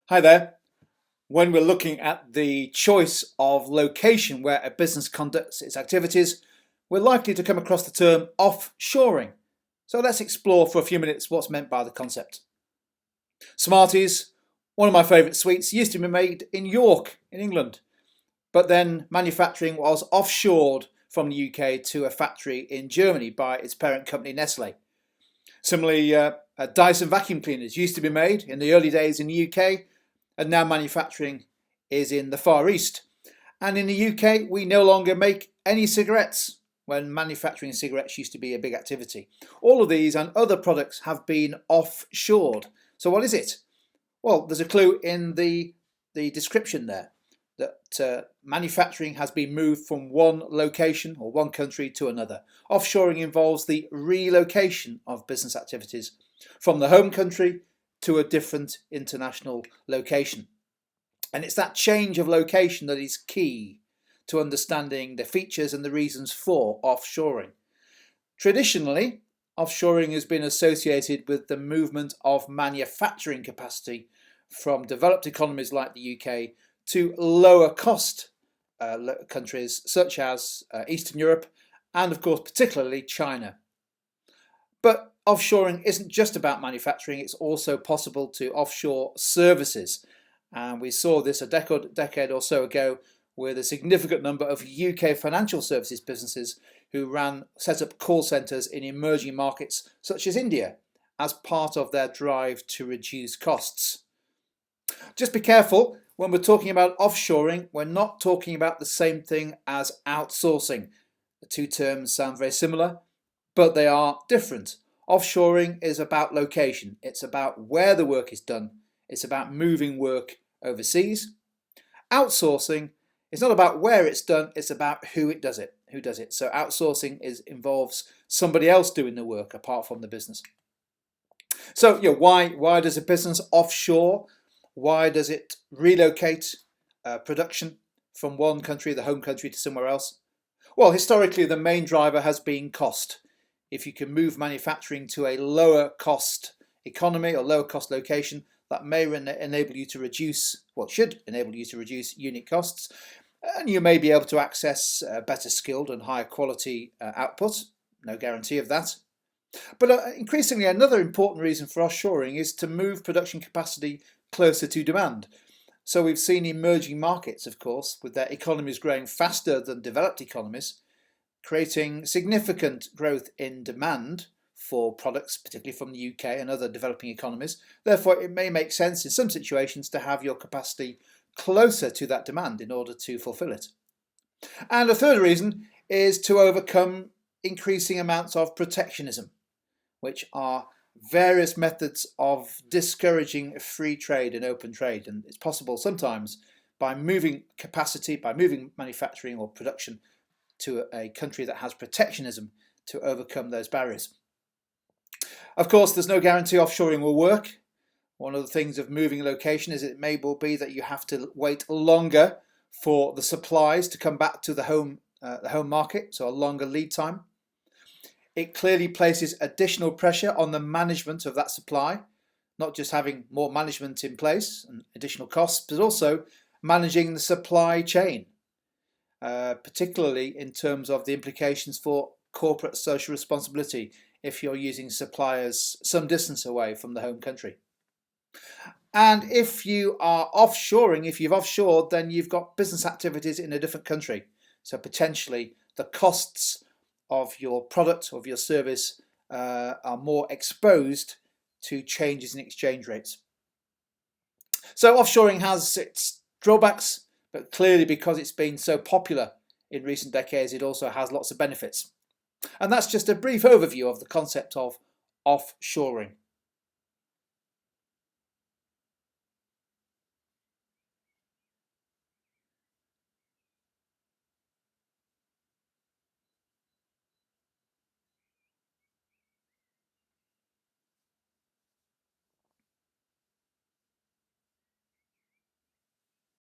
Hi there. When we're looking at the choice of location where a business conducts its activities, we're likely to come across the term offshoring. So let's explore for a few minutes what's meant by the concept. Smarties, one of my favourite sweets, used to be made in York in England, but then manufacturing was offshored from the UK to a factory in Germany by its parent company Nestle. Similarly, Dyson vacuum cleaners used to be made in the early days in the UK, and now manufacturing is in the Far East. And in the UK, we no longer make any cigarettes, when manufacturing cigarettes used to be a big activity. All of these and other products have been offshored. So what is it? Well, there's a clue in the description there, that manufacturing has been moved from one location or one country to another. Offshoring involves the relocation of business activities from the home country to a different international location. And it's that change of location that is key to understanding the features and the reasons for offshoring. Traditionally, offshoring has been associated with the movement of manufacturing capacity from developed economies like the UK to lower cost countries such as Eastern Europe and, of course, particularly China. But offshoring isn't just about manufacturing, it's also possible to offshore services. And we saw this a decade or so ago with a significant number of UK financial services businesses who set up call centres in emerging markets such as India as part of their drive to reduce costs. Just be careful, when we're talking about offshoring, we're not talking about the same thing as outsourcing. The two terms sound very similar, but they are different. Offshoring is about location. It's about where the work is done. It's about moving work overseas. Outsourcing is not about where it's done, it's about who does it. So outsourcing involves somebody else doing the work apart from the business. So why does a business offshore? Why does it relocate production from one country, the home country, to somewhere else? Well, historically, the main driver has been cost. If you can move manufacturing to a lower cost economy or lower cost location, that may enable you to reduce, should enable you to reduce unit costs, and you may be able to access better skilled and higher quality output. No guarantee of that. But increasingly, another important reason for offshoring is to move production capacity closer to demand. So we've seen emerging markets, of course, with their economies growing faster than developed economies, creating significant growth in demand for products, particularly from the UK and other developing economies. Therefore, it may make sense in some situations to have your capacity closer to that demand in order to fulfill it. And a third reason is to overcome increasing amounts of protectionism, which are various methods of discouraging free trade and open trade. And it's possible sometimes by moving capacity, by moving manufacturing or production to a country that has protectionism, to overcome those barriers. Of course, there's no guarantee offshoring will work. One of the things of moving location is it may well be that you have to wait longer for the supplies to come back to the home market, so a longer lead time. It clearly places additional pressure on the management of that supply, not just having more management in place and additional costs, but also managing the supply chain, particularly in terms of the implications for corporate social responsibility if you're using suppliers some distance away from the home country. And if you are offshoring, if you've offshored, then you've got business activities in a different country. So potentially the costs of your product, of your service, are more exposed to changes in exchange rates. So offshoring has its drawbacks, but clearly because it's been so popular in recent decades, it also has lots of benefits. And that's just a brief overview of the concept of offshoring.